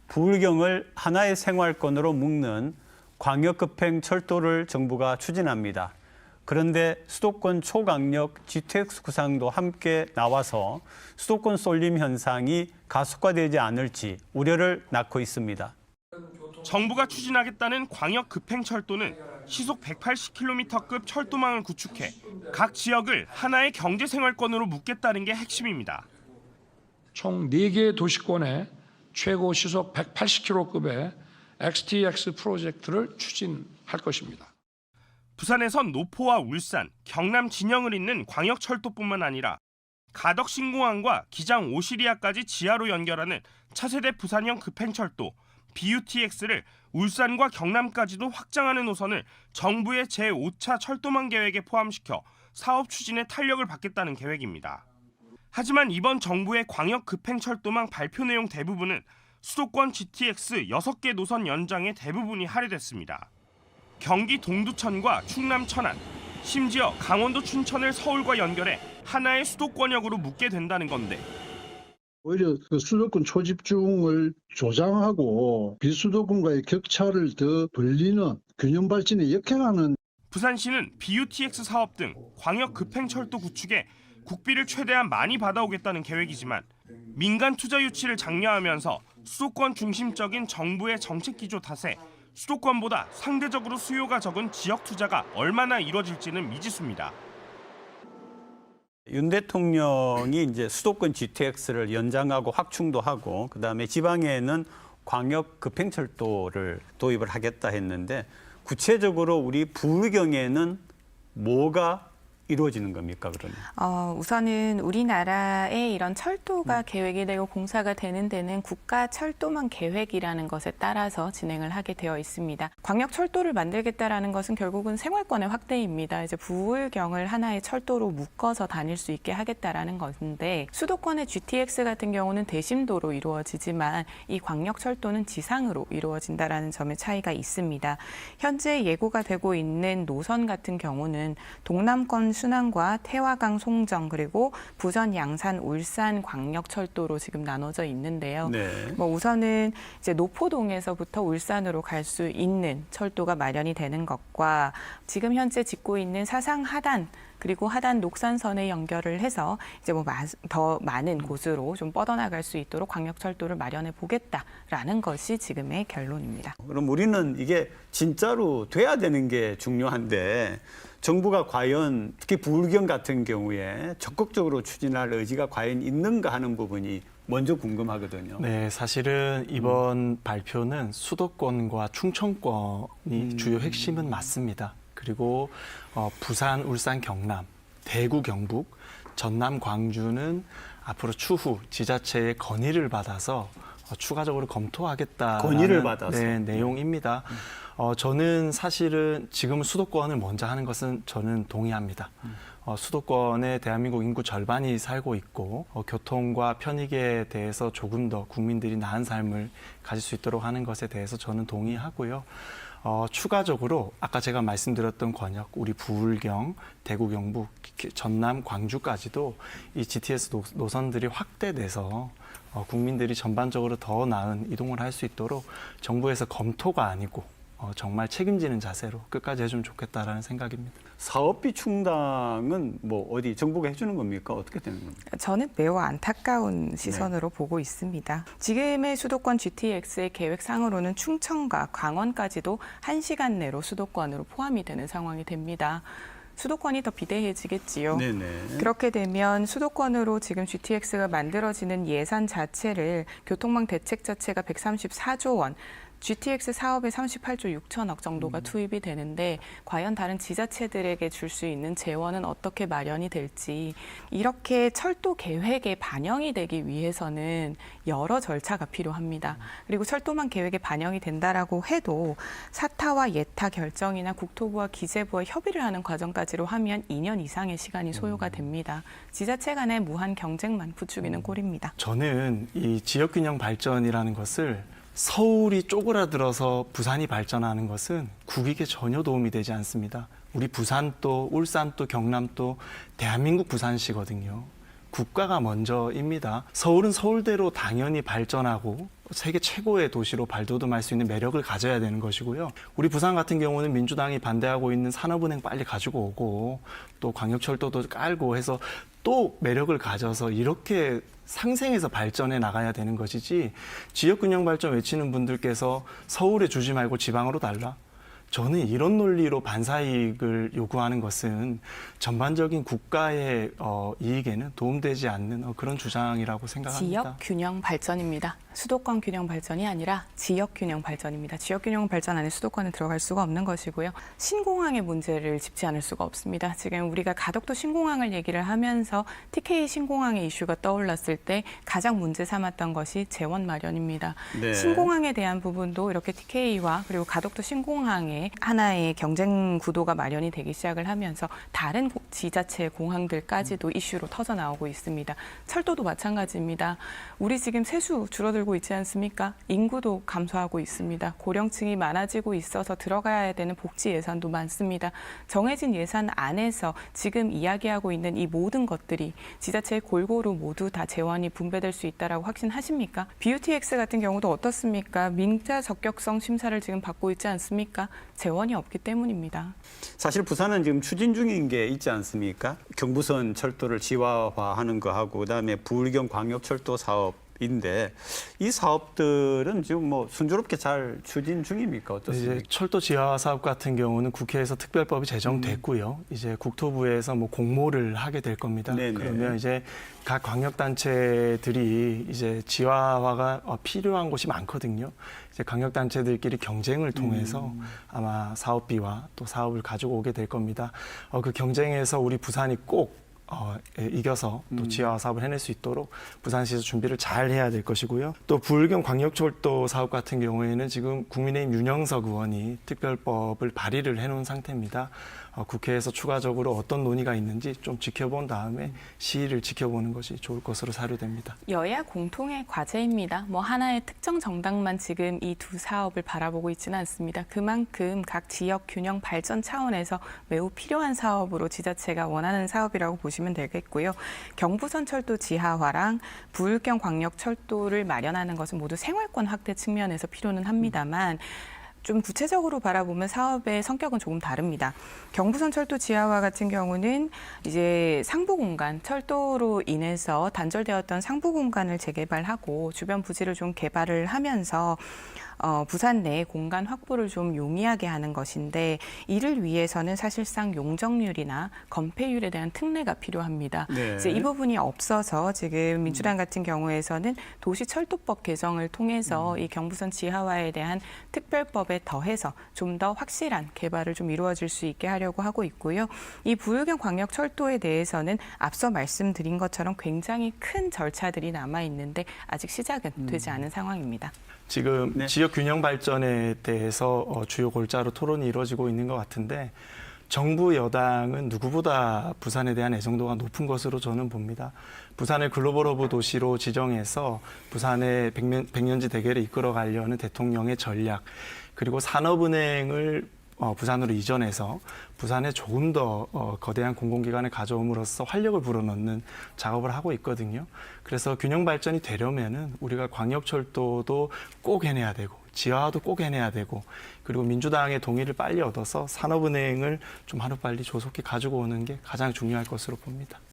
부울경을 하나의 생활권으로 묶는 광역급행철도를 정부가 추진합니다. 그런데 수도권 초강력 GTX 구상도 함께 나와서 수도권 쏠림 현상이 가속화되지 않을지 우려를 낳고 있습니다. 정부가 추진하겠다는 광역급행철도는 시속 180km급 철도망을 구축해 각 지역을 하나의 경제생활권으로 묶겠다는 게 핵심입니다. 총 4개의 도시권에 최고 시속 180km급의 XTX 프로젝트를 추진할 것입니다. 부산에선 노포와 울산, 경남 진영을 잇는 광역철도뿐만 아니라 가덕 신공항과 기장 오시리아까지 지하로 연결하는 차세대 부산형 급행철도 BUTX를 울산과 경남까지도 확장하는 노선을 정부의 제5차 철도망 계획에 포함시켜 사업 추진에 탄력을 받겠다는 계획입니다. 하지만 이번 정부의 광역 급행철도망 발표 내용 대부분은 수도권 GTX 6개 노선 연장의 대부분이 할애됐습니다. 경기 동두천과 충남 천안, 심지어 강원도 춘천을 서울과 연결해 하나의 수도권역으로 묶게 된다는 건데 오히려 그 수도권 초집중을 조장하고 비수도권과의 격차를 더 벌리는 균형 발전에 역행하는. 부산시는 BUTX 사업 등 광역 급행철도 구축에 국비를 최대한 많이 받아오겠다는 계획이지만 민간 투자 유치를 장려하면서 수도권 중심적인 정부의 정책 기조 탓에 수도권보다 상대적으로 수요가 적은 지역 투자가 얼마나 이뤄질지는 미지수입니다. 윤 대통령이 이제 수도권 GTX를 연장하고 확충도 하고 그다음에 지방에는 광역 급행철도를 도입을 하겠다 했는데 구체적으로 우리 부울경에는 뭐가 이루어지는 겁니까, 그러면? 우선은 우리나라의 이런 철도가 계획이 되고 공사가 되는 데는 국가철도망 계획이라는 것에 따라서 진행을 하게 되어 있습니다. 광역철도를 만들겠다라는 것은 결국은 생활권의 확대입니다. 이제 부울경을 하나의 철도로 묶어서 다닐 수 있게 하겠다라는 건데 수도권의 GTX 같은 경우는 대심도로 이루어지지만 이 광역철도는 지상으로 이루어진다라는 점의 차이가 있습니다. 현재 예고가 되고 있는 노선 같은 경우는 동남권 순환과 태화강 송정 그리고 부천 양산 울산 광역철도로 지금 나눠져 있는데요. 네. 우선은 이제 노포동에서부터 울산으로 갈 수 있는 철도가 마련이 되는 것과 지금 현재 짓고 있는 사상 하단 그리고 하단 녹산선에 연결을 해서 이제 더 많은 곳으로 좀 뻗어나갈 수 있도록 광역철도를 마련해 보겠다라는 것이 지금의 결론입니다. 그럼 우리는 이게 진짜로 돼야 되는 게 중요한데 정부가 과연 특히 부울경 같은 경우에 적극적으로 추진할 의지가 과연 있는가 하는 부분이 먼저 궁금하거든요. 네, 사실은 이번 발표는 수도권과 충청권이 주요 핵심은 맞습니다. 그리고 부산, 울산, 경남, 대구, 경북, 전남, 광주는 앞으로 추후 지자체의 건의를 받아서 추가적으로 검토하겠다는 건의를 받아서. 네, 내용입니다. 저는 사실은 지금 수도권을 먼저 하는 것은 저는 동의합니다. 수도권에 대한민국 인구 절반이 살고 있고 교통과 편익에 대해서 조금 더 국민들이 나은 삶을 가질 수 있도록 하는 것에 대해서 저는 동의하고요. 추가적으로 아까 제가 말씀드렸던 권역, 우리 부울경, 대구, 경북, 전남, 광주까지도 이 GTX 노선들이 확대돼서 국민들이 전반적으로 더 나은 이동을 할 수 있도록 정부에서 검토가 아니고 정말 책임지는 자세로 끝까지 해주면 좋겠다라는 생각입니다. 사업비 충당은 뭐 어디 정부가 해주는 겁니까? 어떻게 되는 겁니까? 저는 매우 안타까운 시선으로 보고 있습니다. 지금의 수도권 GTX의 계획상으로는 충청과 강원까지도 1시간 내로 수도권으로 포함이 되는 상황이 됩니다. 수도권이 더 비대해지겠지요. 네네. 그렇게 되면 수도권으로 지금 GTX가 만들어지는 예산 자체를 교통망 대책 자체가 134조 원, GTX 사업에 38조 6천억 정도가 투입이 되는데 과연 다른 지자체들에게 줄 수 있는 재원은 어떻게 마련이 될지 이렇게 철도 계획에 반영이 되기 위해서는 여러 절차가 필요합니다. 그리고 철도망 계획에 반영이 된다라고 해도 사타와 예타 결정이나 국토부와 기재부와 협의를 하는 과정까지로 하면 2년 이상의 시간이 소요가 됩니다. 지자체 간의 무한 경쟁만 부추기는 꼴입니다. 저는 이 지역균형 발전이라는 것을 서울이 쪼그라들어서 부산이 발전하는 것은 국익에 전혀 도움이 되지 않습니다. 우리 부산도, 울산도, 경남도 대한민국 부산시거든요. 국가가 먼저입니다. 서울은 서울대로 당연히 발전하고 세계 최고의 도시로 발돋움할 수 있는 매력을 가져야 되는 것이고요. 우리 부산 같은 경우는 민주당이 반대하고 있는 산업은행 빨리 가지고 오고 또 광역철도도 깔고 해서 또 매력을 가져서 이렇게 상생해서 발전해 나가야 되는 것이지, 지역균형 발전 외치는 분들께서 서울에 주지 말고 지방으로 달라, 저는 이런 논리로 반사이익을 요구하는 것은 전반적인 국가의 이익에는 도움되지 않는 그런 주장이라고 생각합니다. 지역 균형 발전입니다. 수도권 균형 발전이 아니라 지역 균형 발전입니다. 지역 균형 발전 안에 수도권은 들어갈 수가 없는 것이고요. 신공항의 문제를 짚지 않을 수가 없습니다. 지금 우리가 가덕도 신공항을 얘기를 하면서 TK 신공항의 이슈가 떠올랐을 때 가장 문제 삼았던 것이 재원 마련입니다. 네. 신공항에 대한 부분도 이렇게 TK와 그리고 가덕도 신공항에 하나의 경쟁 구도가 마련이 되기 시작을 하면서 다른 지자체 공항들까지도 이슈로 터져 나오고 있습니다. 철도도 마찬가지입니다. 우리 지금 세수 줄어들고 있지 않습니까? 인구도 감소하고 있습니다. 고령층이 많아지고 있어서 들어가야 되는 복지 예산도 많습니다. 정해진 예산 안에서 지금 이야기하고 있는 이 모든 것들이 지자체에 골고루 모두 다 재원이 분배될 수 있다라고 확신하십니까? BUTX 같은 경우도 어떻습니까? 민자 적격성 심사를 지금 받고 있지 않습니까? 재원이 없기 때문입니다. 사실 부산은 지금 추진 중인 게 있지 않습니까? 경부선 철도를 지하화하는 거하고 그다음에 부울경 광역철도 사업인데 이 사업들은 지금 뭐 순조롭게 잘 추진 중입니까? 어떻습니까? 이제 철도 지하화 사업 같은 경우는 국회에서 특별법이 제정됐고요. 이제 국토부에서 뭐 공모를 하게 될 겁니다. 네네. 그러면 이제 각 광역단체들이 이제 지하화가 필요한 곳이 많거든요. 이제 광역단체들끼리 경쟁을 통해서 아마 사업비와 또 사업을 가지고 오게 될 겁니다. 그 경쟁에서 우리 부산이 꼭 이겨서 또 지하화 사업을 해낼 수 있도록 부산시에서 준비를 잘 해야 될 것이고요. 또 부울경 광역철도 사업 같은 경우에는 지금 국민의힘 윤영석 의원이 특별법을 발의를 해놓은 상태입니다. 국회에서 추가적으로 어떤 논의가 있는지 좀 지켜본 다음에 시의를 지켜보는 것이 좋을 것으로 사료됩니다. 여야 공통의 과제입니다. 뭐 하나의 특정 정당만 지금 이 두 사업을 바라보고 있지는 않습니다. 그만큼 각 지역 균형 발전 차원에서 매우 필요한 사업으로 지자체가 원하는 사업이라고 보시면 되겠고요. 경부선 철도 지하화랑 부울경 광역철도를 마련하는 것은 모두 생활권 확대 측면에서 필요는 합니다만 좀 구체적으로 바라보면 사업의 성격은 조금 다릅니다. 경부선 철도 지하화 같은 경우는 이제 상부 공간, 철도로 인해서 단절되었던 상부 공간을 재개발하고 주변 부지를 좀 개발을 하면서 부산 내 공간 확보를 좀 용이하게 하는 것인데, 이를 위해서는 사실상 용적률이나 건폐율에 대한 특례가 필요합니다. 네. 이제 이 부분이 없어서 지금 민주당 같은 경우에서는 도시철도법 개정을 통해서 이 경부선 지하화에 대한 특별법에 더해서 좀 더 확실한 개발을 좀 이루어질 수 있게 하려고 하고 있고요. 이 부울경 광역철도에 대해서는 앞서 말씀드린 것처럼 굉장히 큰 절차들이 남아 있는데 아직 시작은 되지 않은 상황입니다. 지금 네. 지역 균형 발전에 대해서 주요 골자로 토론이 이루어지고 있는 것 같은데, 정부 여당은 누구보다 부산에 대한 애정도가 높은 것으로 저는 봅니다. 부산을 글로벌 허브 도시로 지정해서 부산의 백년지 대계를 이끌어가려는 대통령의 전략, 그리고 산업은행을 부산으로 이전해서 부산에 조금 더 거대한 공공기관을 가져옴으로써 활력을 불어넣는 작업을 하고 있거든요. 그래서 균형 발전이 되려면은 우리가 광역철도도 꼭 해내야 되고 지하화도 꼭 해내야 되고, 그리고 민주당의 동의를 빨리 얻어서 산업은행을 좀 하루빨리 조속히 가지고 오는 게 가장 중요할 것으로 봅니다.